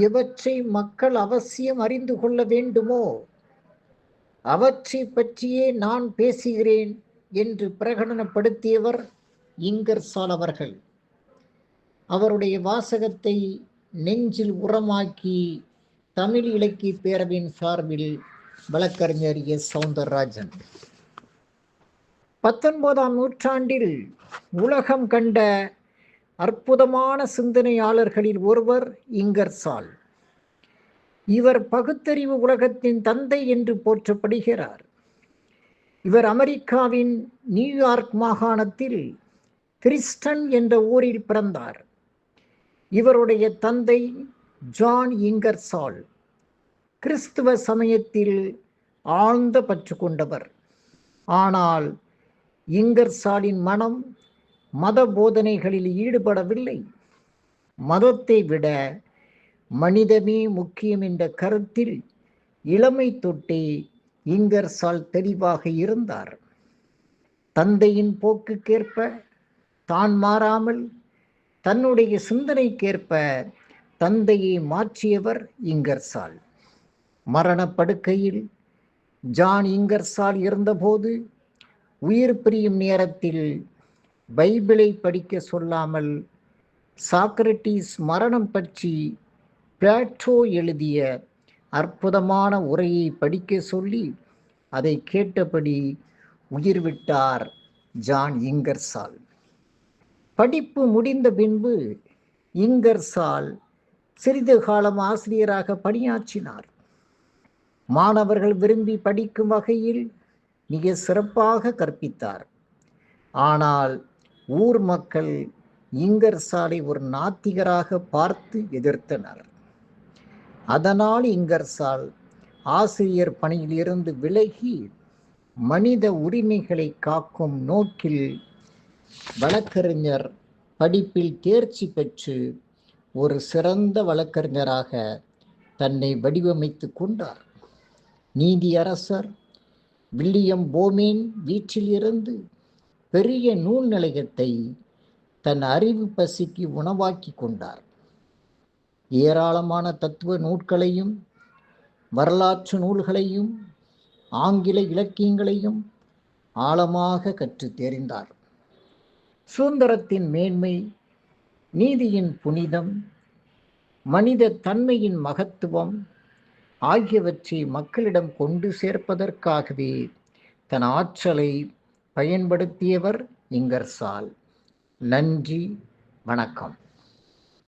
எவற்றை மக்கள் அவசியம் அறிந்து கொள்ள வேண்டுமோ அவற்றை பற்றியே நான் பேசுகிறேன் என்று பிரகடனப்படுத்தியவர் இங்கர்சால் அவர்கள். அவருடைய வாசகத்தை நெஞ்சில் உரமாக்கி தமிழ் இலக்கிய பேரவையின் சார்பில் வழக்கறிஞர் எஸ். சௌந்தரராஜன். 19ஆம் நூற்றாண்டில் உலகம் கண்ட அற்புதமான சிந்தனையாளர்களில் ஒருவர் இங்கர்சால். இவர் பகுத்தறிவு உலகத்தின் தந்தை என்று போற்றப்படுகிறார். இவர் அமெரிக்காவின் நியூயார்க் மாகாணத்தில் கிறிஸ்டன் என்ற ஊரில் பிறந்தார். இவருடைய தந்தை ஜான் இங்கர்சால் கிறிஸ்துவ சமயத்தில் ஆழ்ந்த பற்று கொண்டவர். ஆனால் இங்கர்சாலின் மனம் மத போதனைகளில் ஈடுபடவில்லை. மதத்தை விட மனிதமே முக்கியம் என்ற கருத்தில் இளமை தொட்டே இங்கர்சால் தெளிவாக இருந்தார். தந்தையின் போக்குக்கேற்ப தான் மாறாமல் தன்னுடைய சிந்தனைக்கேற்ப தந்தையை மாற்றியவர் இங்கர்சால். மரணப்படுக்கையில் ஜான் இங்கர்சால் இருந்தபோது உயிர் பிரியும் நேரத்தில் பைபிளை படிக்க சொல்லாமல் சாக்ரட்டிஸ் மரணம் பற்றி பிளாட்டோ எழுதிய அற்புதமான உரையை படிக்க சொல்லி அதை கேட்டபடி உயிர் விட்டார் ஜான் இங்கர்சால். படிப்பு முடிந்த பின்பு இங்கர்சால் சிறிது காலம் ஆசிரியராக பணியாற்றினார். மாணவர்கள் விரும்பி படிக்கும் வகையில் மிக சிறப்பாக கற்பித்தார். ஆனால் ஊர் மக்கள் இங்கர்சாலை ஒரு நாத்திகராக பார்த்து எதிர்த்தனர். அதனால் இங்கர்சால் ஆசிரியர் பணியில் இருந்து விலகி மனித உரிமைகளை காக்கும் நோக்கில் வழக்கறிஞர் படிப்பில் தேர்ச்சி பெற்று ஒரு சிறந்த வழக்கறிஞராக தன்னை வடிவமைத்து கொண்டார். நீதியரசர் வில்லியம் போமேன் வீட்டில் இருந்து பெரிய நூல் நிலையத்தை தன் அறிவு பசிக்கு உணவாக்கி கொண்டார். ஏராளமான தத்துவ நூல்களையும் வரலாற்று நூல்களையும் ஆங்கில இலக்கியங்களையும் ஆழமாக கற்று தெரிந்தார். சுதந்திரத்தின் மேன்மை, நீதியின் புனிதம், மனித தன்மையின் மகத்துவம் ஆகியவற்றை மக்களிடம் கொண்டு சேர்ப்பதற்காகவே தன் ஆற்றலை பயன்படுத்தியவர் இங்கர்சால். நன்றி, வணக்கம்.